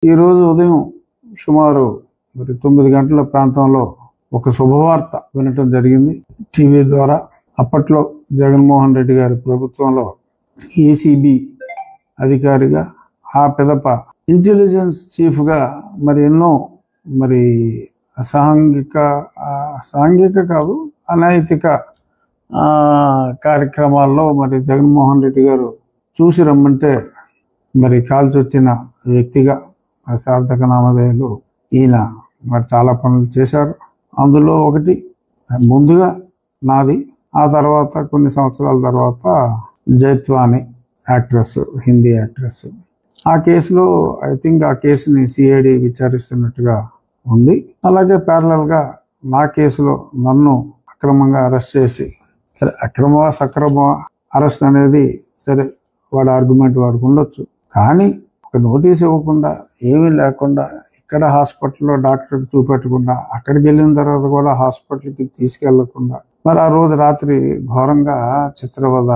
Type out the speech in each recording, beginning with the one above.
ఈరోజు ఉదయం సుమారు 9 గంటల ప్రాంతంలో ఒక శుభవార్త వినటం జరిగింది టీవీ ద్వారా. అప్పట్లో జగన్మోహన్ రెడ్డి గారి ప్రభుత్వంలో ఏసీబీ అధికారిగా, ఆ పిదప ఇంటెలిజెన్స్ చీఫ్గా ఎన్నో సాంఘిక కాదు, అనైతిక కార్యక్రమాల్లో జగన్మోహన్ రెడ్డి గారు చూసి రమ్మంటే కాల్చొచ్చిన వ్యక్తిగా సార్థక నామధేయులు ఈయన చాలా పనులు చేశారు. అందులో ఒకటి ముందుగా నాది, ఆ తర్వాత కొన్ని సంవత్సరాల తర్వాత జైత్వాని యాక్ట్రెస్, హిందీ యాక్ట్రెస్. ఆ కేసులో ఐ థింక్ ఆ కేసుని సిఐడి విచారిస్తున్నట్టుగా ఉంది. అలాగే ప్యారలల్గా నా కేసులో నన్ను అక్రమంగా అరెస్ట్ చేసి, సరే అక్రమమా సక్రమమా అరెస్ట్ అనేది సరే వాడి ఆర్గ్యుమెంట్ వాడికి ఉండొచ్చు, కానీ ఒక నోటీస్ ఇవ్వకుండా, ఏమీ లేకుండా, ఇక్కడ హాస్పిటల్లో డాక్టర్కి చూపెట్టకుండా, అక్కడికి వెళ్ళిన తర్వాత కూడా హాస్పిటల్కి తీసుకెళ్లకుండా, ఆ రోజు రాత్రి ఘోరంగా చిత్రవద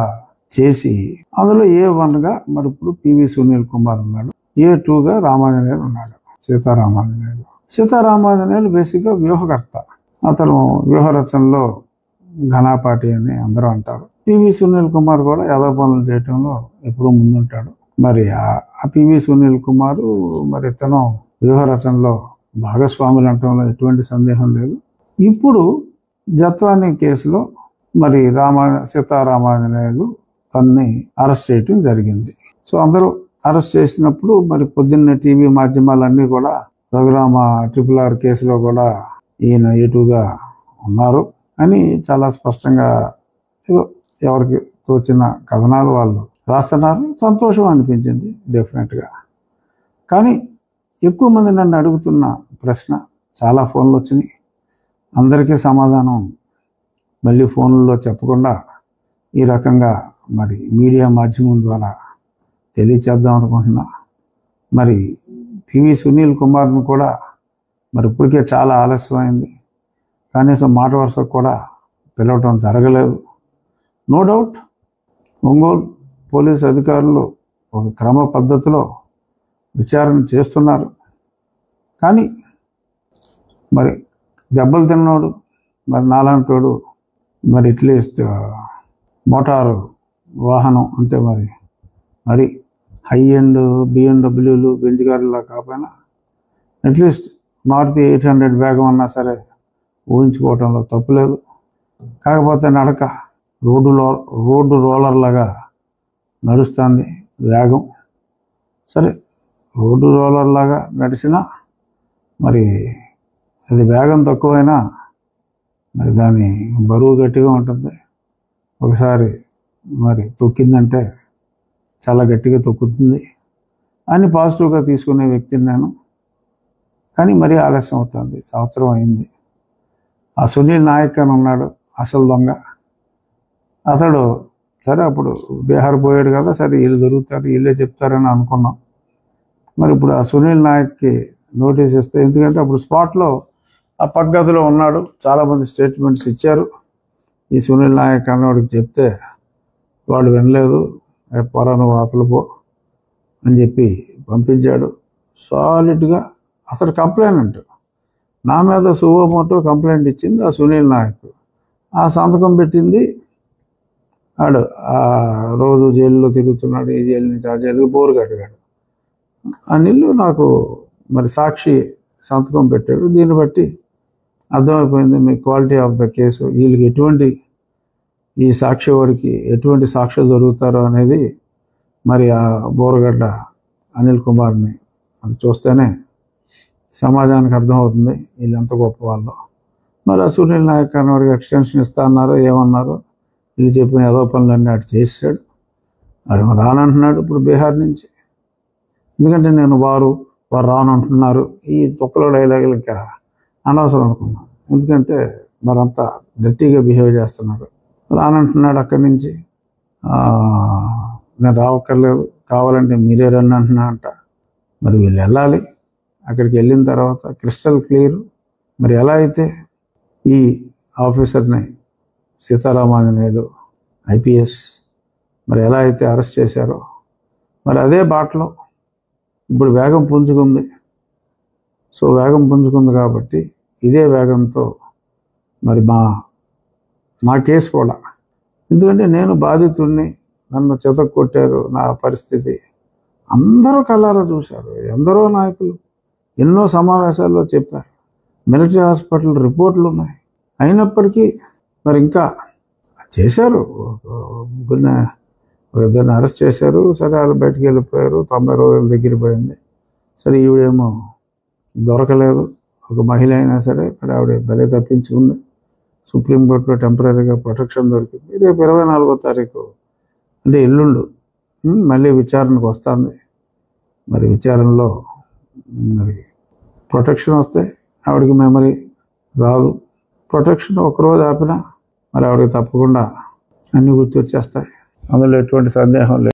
చేసి, అందులో A1గా ఇప్పుడు పివి సునీల్ కుమార్ ఉన్నాడు, A2గా రామాంజనేయులు ఉన్నాడు, సీతారామాంజనేయులు బేసిక్గా వ్యూహకర్త. అతను వ్యూహ రచనలో ఘనాపాటి అని అందరూ అంటారు. పివి సునీల్ కుమార్ కూడా యాదో పనులు చేయటంలో ఎప్పుడూ ముందుంటాడు. ఆ పివి సునీల్ కుమారు ఇతను వ్యూహ రచనలో భాగస్వాములు అనటంలో ఎటువంటి సందేహం లేదు. ఇప్పుడు జత్వాని కేసులో సీతారామాంజనేయులు తన్ని అరెస్ట్ చేయటం జరిగింది. సో అందరూ అరెస్ట్ చేసినప్పుడు పొద్దున్నే టీవీ మాధ్యమాలన్నీ కూడా రఘురామ RRR కేసులో కూడా ఈయన A2గా ఉన్నారు అని చాలా స్పష్టంగా ఎవరికి తోచిన కథనాలు వాళ్ళు రాస్తున్నారు. సంతోషం అనిపించింది డెఫినెట్గా. కానీ ఎక్కువ మంది నన్ను అడుగుతున్న ప్రశ్న, చాలా ఫోన్లు వచ్చినాయి, అందరికీ సమాధానం మళ్ళీ ఫోన్లలో చెప్పకుండా ఈ రకంగా మీడియా మాధ్యమం ద్వారా తెలియచేద్దాం అనుకుంటున్నా. పివి సునీల్ కుమార్ను కూడా ఇప్పటికే చాలా ఆలస్యమైంది, కనీసం మాట వరుసకు కూడా పిలవటం జరగలేదు. నో డౌట్ ఒంగోలు పోలీసు అధికారులు ఒక క్రమ పద్ధతిలో విచారణ చేస్తున్నారు. కానీ దెబ్బలు తిన్నోడు నాలాంటోడు అట్లీస్ట్ మోటారు వాహనం అంటే మరి హై ఎండ్ BMW బెంజ్ కారులా కాకపోయినా అట్లీస్ట్ మారుతి 800 వేగం అన్నా సరే ఊహించుకోవటంలో తప్పులేదు. కాకపోతే నడక రోడ్డు రోలర్ లాగా నడుస్తుంది వేగం. సరే రోడ్డు రోలర్ లాగా నడిచినా అది వేగం తక్కువైనా దాని బరువు గట్టిగా ఉంటుంది. ఒకసారి తొక్కిందంటే చాలా గట్టిగా తొక్కుతుంది అని పాజిటివ్గా తీసుకునే వ్యక్తిని నేను. కానీ మరీ ఆలస్యం అవుతుంది, సంవత్సరం అయింది. ఆ సునీల్ నాయక్ అని ఉన్నాడు, అసలు దొంగ. అతడు సరే అప్పుడు బీహార్ పోయాడు కదా, సరే వీళ్ళు దొరుకుతారు, వీళ్ళే చెప్తారని అనుకున్నాం. ఇప్పుడు ఆ సునీల్ నాయక్కి నోటీస్ ఇస్తే, ఎందుకంటే అప్పుడు స్పాట్లో ఆ పక్కగదిలో ఉన్నాడు, చాలామంది స్టేట్మెంట్స్ ఇచ్చారు. ఈ సునీల్ నాయక్ అన్నవాడికి చెప్తే వాడు వినలేదు, పొరను వాతలు పో అని చెప్పి పంపించాడు. సాలిడ్గా అతడు కంప్లైంట్, నా మీద సువోమోటో కంప్లైంట్ ఇచ్చింది ఆ సునీల్ నాయక్. ఆ సంతకం పెట్టింది ఆడు. ఆ రోజు జైల్లో తిరుగుతున్నాడు, ఈ జైలు నుంచి ఆ జైలుకి బోరు కట్టాడు. అనిల్ నాకు సాక్షి సంతకం పెట్టాడు. దీన్ని బట్టి అర్థమైపోయింది మీ క్వాలిటీ ఆఫ్ ద కేసు, వీళ్ళకి ఈ సాక్షి వాడికి ఎటువంటి సాక్ష్యం దొరుకుతారో అనేది ఆ బోరగడ్డ అనిల్ కుమార్ని చూస్తేనే సమాజానికి అర్థమవుతుంది వీళ్ళు ఎంత గొప్ప వాళ్ళు. ఆ సునీల్ నాయక్ అన్నవాడికి ఎక్స్టెన్షన్ ఇస్తా అన్నారో ఏమన్నారో, వీళ్ళు చెప్పిన ఏదో పనులన్నీ అటు చేసాడు. వాడు రానంటున్నాడు ఇప్పుడు బీహార్ నుంచి, ఎందుకంటే నేను వారు రానంటున్నారు. ఈ తొక్కలో డైలాగులు ఇంకా అనవసరం అనుకున్నాను, ఎందుకంటే అంతా డర్టీగా బిహేవ్ చేస్తున్నారు. రానంటున్నాడు అక్కడి నుంచి, నేను రావక్కర్లేదు, కావాలంటే మీరే రండి అంటున్నా అంట. వీళ్ళు వెళ్ళాలి. అక్కడికి వెళ్ళిన తర్వాత క్రిస్టల్ క్లియర్ ఎలా అయితే ఈ ఆఫీసర్ని సీతారామాంజనేయులు IPS ఎలా అయితే అరెస్ట్ చేశారో, అదే బాటలో ఇప్పుడు వేగం పుంజుకుంది. సో వేగం పుంజుకుంది కాబట్టి ఇదే వేగంతో మరి మా కేసు కూడా, ఎందుకంటే నేను బాధితుడిని, నన్ను చెతక్కొట్టారు, నా పరిస్థితి అందరూ కళ్ళారా చూశారు. ఎందరో నాయకులు ఎన్నో సమావేశాల్లో చెప్పారు. మిలిటరీ హాస్పిటల్ రిపోర్ట్లు ఉన్నాయి. అయినప్పటికీ మరి ఇంకా చేశారు. ముగ్గురిని ఇద్దరిని అరెస్ట్ చేశారు. సరే వాళ్ళు బయటికి వెళ్ళిపోయారు. 90 రోజుల దగ్గర పోయింది. సరే ఈవిడేమో దొరకలేదు. ఒక మహిళ అయినా సరే మరి ఆవిడ బలి తప్పించుకుంది. సుప్రీంకోర్టులో టెంపరీగా ప్రొటెక్షన్ దొరికింది. రేపు 24వ తారీఖు అంటే ఎల్లుండు మళ్ళీ విచారణకు వస్తుంది. మరి విచారణలో మరి ప్రొటెక్షన్ వస్తే ఆవిడకి మెమరీ రాదు. ప్రొటెక్షన్ ఒకరోజు ఆపినా మరి ఆవిడకి తప్పకుండా అన్నీ గుర్తొచ్చేస్తాయి. అందులో ఎటువంటి సందేహం లేదు.